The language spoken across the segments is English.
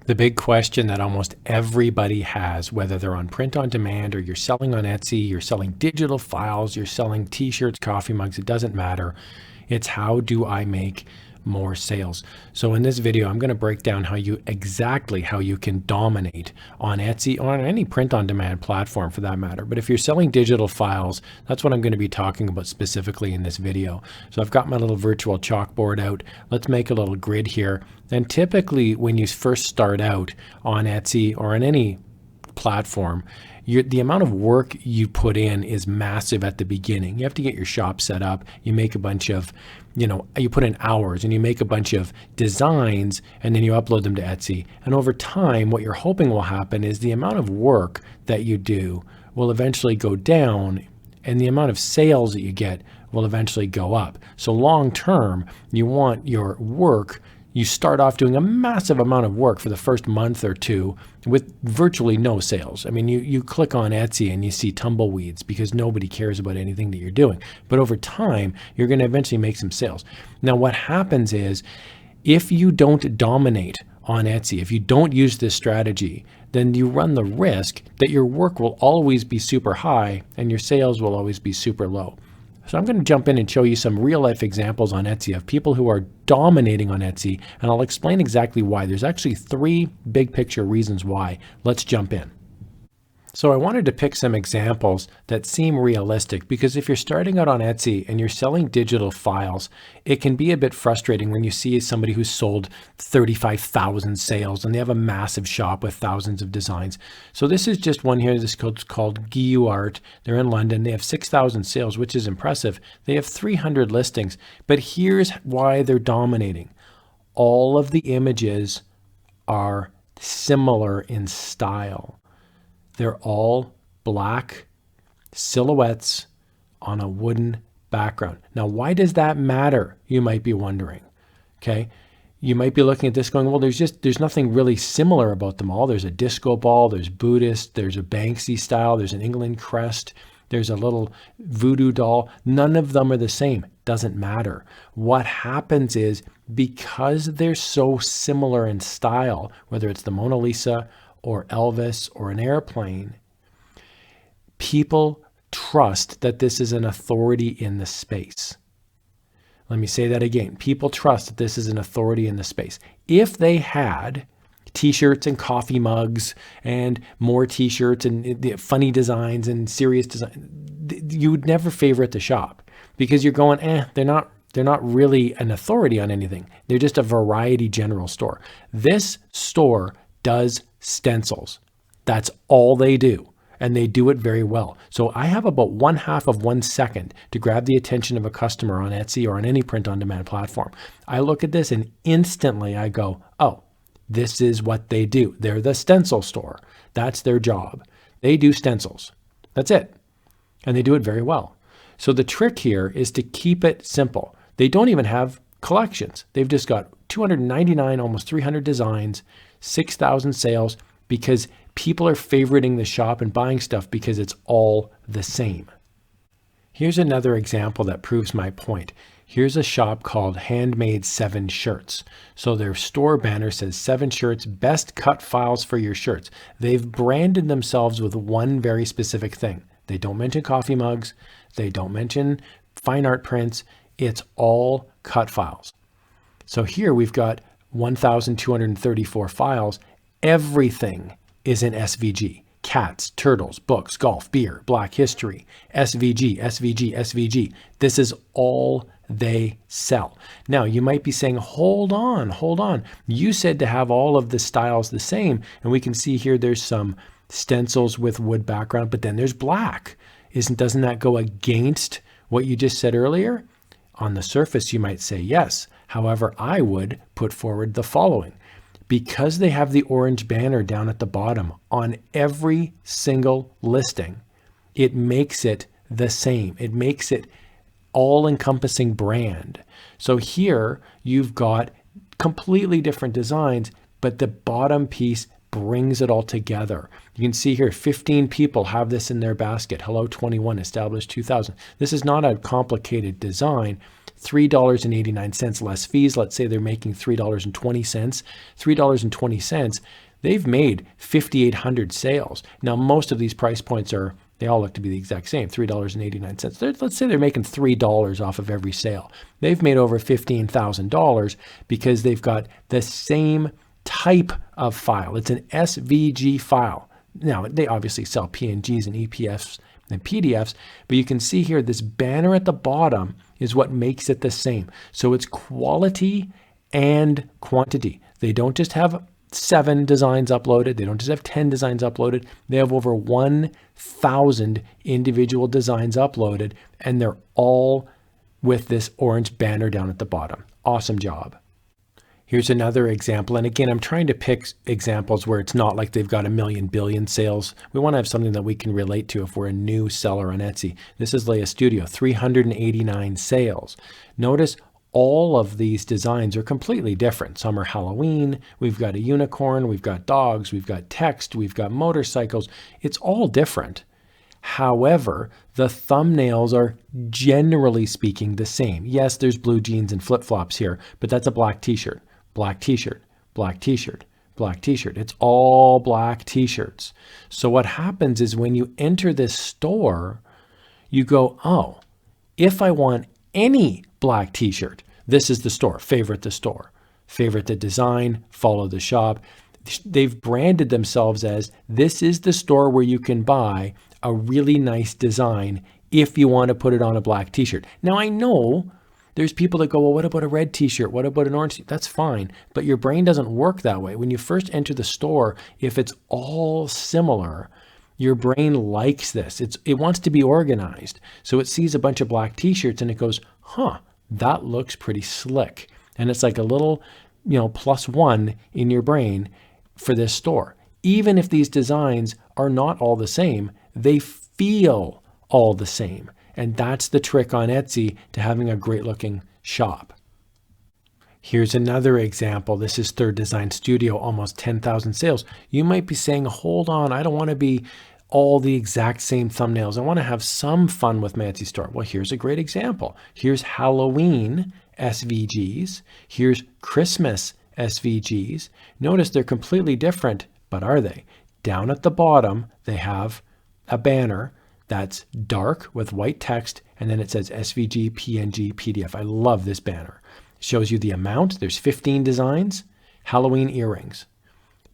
The big question that almost everybody has, whether they're on print on demand or you're selling on Etsy, you're selling digital files, you're selling t-shirts, coffee mugs, it doesn't matter. It's how do I make more sales? So in this video, I'm going to break down how you can dominate on Etsy or on any print on demand platform for that matter. But if you're selling digital files, that's what I'm going to be talking about specifically in this video. So I've got my little virtual chalkboard out. Let's make a little grid here. And typically when you first start out on Etsy or on any platform, the amount of work you put in is massive at the beginning. You have to get your shop set up. You make a bunch of, you put in hours and you make a bunch of designs and then you upload them to Etsy. And over time, what you're hoping will happen is the amount of work that you do will eventually go down and the amount of sales that you get will eventually go up. So long term, you want your work. You start off doing a massive amount of work for the first month or two with virtually no sales. I mean, you click on Etsy and you see tumbleweeds because nobody cares about anything that you're doing. But over time, you're going to eventually make some sales. Now, what happens is if you don't dominate on Etsy, if you don't use this strategy, then you run the risk that your work will always be super high and your sales will always be super low. So I'm going to jump in and show you some real life examples on Etsy of people who are dominating on Etsy, and I'll explain exactly why. There's actually 3 big picture reasons why. Let's jump in. So I wanted to pick some examples that seem realistic because if you're starting out on Etsy and you're selling digital files, it can be a bit frustrating when you see somebody who's sold 35,000 sales and they have a massive shop with thousands of designs. So this is just one here. This code's called GU Art. They're in London. They have 6,000 sales, which is impressive. They have 300 listings, but here's why they're dominating. All of the images are similar in style. They're all black silhouettes on a wooden background. Now, why does that matter? You might be wondering. Okay. You might be looking at this going, well, there's nothing really similar about them all. There's a disco ball, there's Buddhist, there's a Banksy style, there's an England crest, there's a little voodoo doll. None of them are the same. Doesn't matter. What happens is because they're so similar in style, whether it's the Mona Lisa or Elvis or an airplane, people trust that this is an authority in the space. Let me say that again. People trust that this is an authority in the space. If they had t-shirts and coffee mugs and more t-shirts and funny designs and serious design, you would never favorite the shop because you're going, they're not really an authority on anything. They're just a variety general store. This store does stencils. That's all they do. And they do it very well. So I have about 1/2 of 1 second to grab the attention of a customer on Etsy or on any print on demand platform. I look at this and instantly I go, oh, this is what they do. They're the stencil store. That's their job. They do stencils. That's it. And they do it very well. So the trick here is to keep it simple. They don't even have collections. They've just got 299, almost 300 designs, 6,000 sales because people are favoriting the shop and buying stuff because it's all the same. Here's another example that proves my point. Here's a shop called Handmade 7 Shirts. So their store banner says 7 shirts, best cut files for your shirts. They've branded themselves with one very specific thing. They don't mention coffee mugs. They don't mention fine art prints. It's all cut files. So here we've got 1,234 files. Everything is in SVG. Cats, turtles, books, golf, beer, Black history, SVG, SVG, SVG. This is all they sell. Now, you might be saying, hold on. You said to have all of the styles the same. And we can see here there's some stencils with wood background, but then there's black. Doesn't that go against what you just said earlier? On the surface, you might say yes. However, I would put forward the following. Because they have the orange banner down at the bottom on every single listing, it makes it the same. It makes it all-encompassing brand. So here you've got completely different designs, but the bottom piece brings it all together. You can see here 15 people have this in their basket. Hello 21, established 2000. This is not a complicated design. $3.89 less fees. Let's say they're making $3.20. $3.20, they've made 5,800 sales. Now, most of these price points they all look to be the exact same, $3.89. Let's say they're making $3 off of every sale. They've made over $15,000 because they've got the same type of file. It's an SVG file. Now, they obviously sell PNGs and EPFs and PDFs, but you can see here this banner at the bottom is what makes it the same. So it's quality and quantity. They don't just have 7 designs uploaded. They don't just have 10 designs uploaded. They have over 1,000 individual designs uploaded, and they're all with this orange banner down at the bottom. Awesome job. Here's another example. And again, I'm trying to pick examples where it's not like they've got a million billion sales. We want to have something that we can relate to if we're a new seller on Etsy. This is Leia Studio, 389 sales. Notice all of these designs are completely different. Some are Halloween, we've got a unicorn, we've got dogs, we've got text, we've got motorcycles. It's all different. However, the thumbnails are generally speaking the same. Yes, there's blue jeans and flip-flops here, but that's a black t-shirt, black t-shirt, black t-shirt, black t-shirt. It's all black t-shirts. So what happens is when you enter this store, you go, oh, if I want any black t-shirt, this is the store. Favorite the store. Favorite the design, follow the shop. They've branded themselves as this is the store where you can buy a really nice design if you want to put it on a black t-shirt. Now I know there's people that go, well, what about a red t-shirt? What about an orange? That's fine, but your brain doesn't work that way. When you first enter the store, if it's all similar, your brain likes this. It wants to be organized. So it sees a bunch of black t-shirts and it goes, huh, that looks pretty slick. And it's like a little, +1 in your brain for this store. Even if these designs are not all the same, they feel all the same. And that's the trick on Etsy to having a great looking shop. Here's another example. This is Third Design Studio, almost 10,000 sales. You might be saying, hold on, I don't want to be all the exact same thumbnails. I want to have some fun with my Etsy store. Well, here's a great example. Here's Halloween SVGs. Here's Christmas SVGs. Notice they're completely different, but are they? Down at the bottom, they have a banner that's dark with white text, and then it says SVG, PNG, PDF. I love this banner. It shows you the amount. There's 15 designs, Halloween earrings,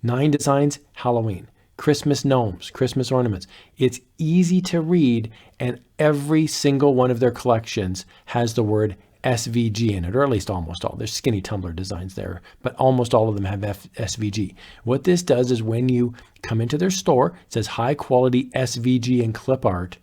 9 designs, Halloween, Christmas gnomes, Christmas ornaments. It's easy to read, and every single one of their collections has the word SVG in it, or at least almost all. There's skinny tumbler designs there, but almost all of them have SVG. What this does is when you come into their store, it says high quality SVG and clip art,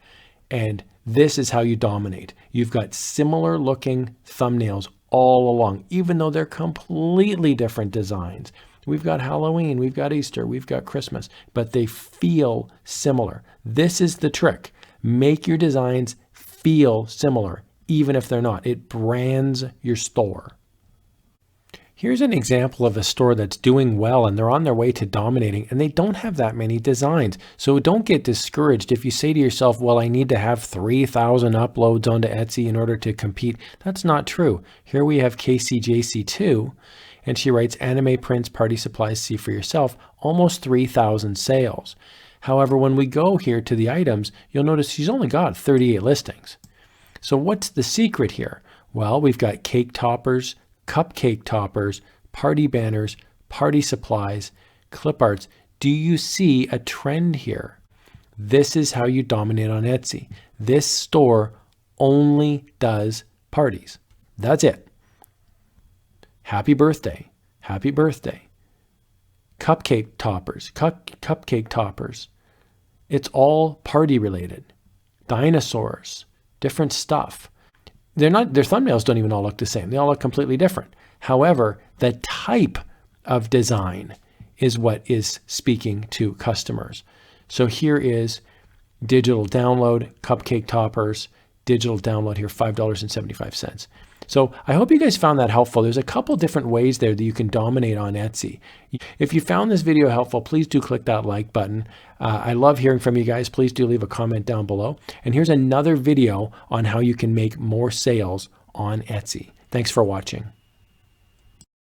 and this is how you dominate. You've got similar looking thumbnails all along, even though they're completely different designs. We've got Halloween, we've got Easter, we've got Christmas, but they feel similar. This is the trick. Make your designs feel similar, even if they're not. It brands your store. Here's an example of a store that's doing well and they're on their way to dominating and they don't have that many designs. So don't get discouraged if you say to yourself, well, I need to have 3,000 uploads onto Etsy in order to compete. That's not true. Here we have KCJC2 and she writes anime prints, party supplies, see for yourself, almost 3,000 sales. However, when we go here to the items, you'll notice she's only got 38 listings. So what's the secret here? Well, we've got cake toppers, cupcake toppers, party banners, party supplies, clip arts. Do you see a trend here? This is how you dominate on Etsy. This store only does parties. That's it. Happy birthday, happy birthday. Cupcake toppers, cupcake toppers. It's all party related. Dinosaurs, different stuff. Their thumbnails don't even all look the same. They all look completely different. However, the type of design is what is speaking to customers. So here is digital download, cupcake toppers, digital download here, $5.75. So I hope you guys found that helpful. There's a couple different ways there that you can dominate on Etsy. If you found this video helpful, please do click that like button. I love hearing from you guys. Please do leave a comment down below. And here's another video on how you can make more sales on Etsy. Thanks for watching.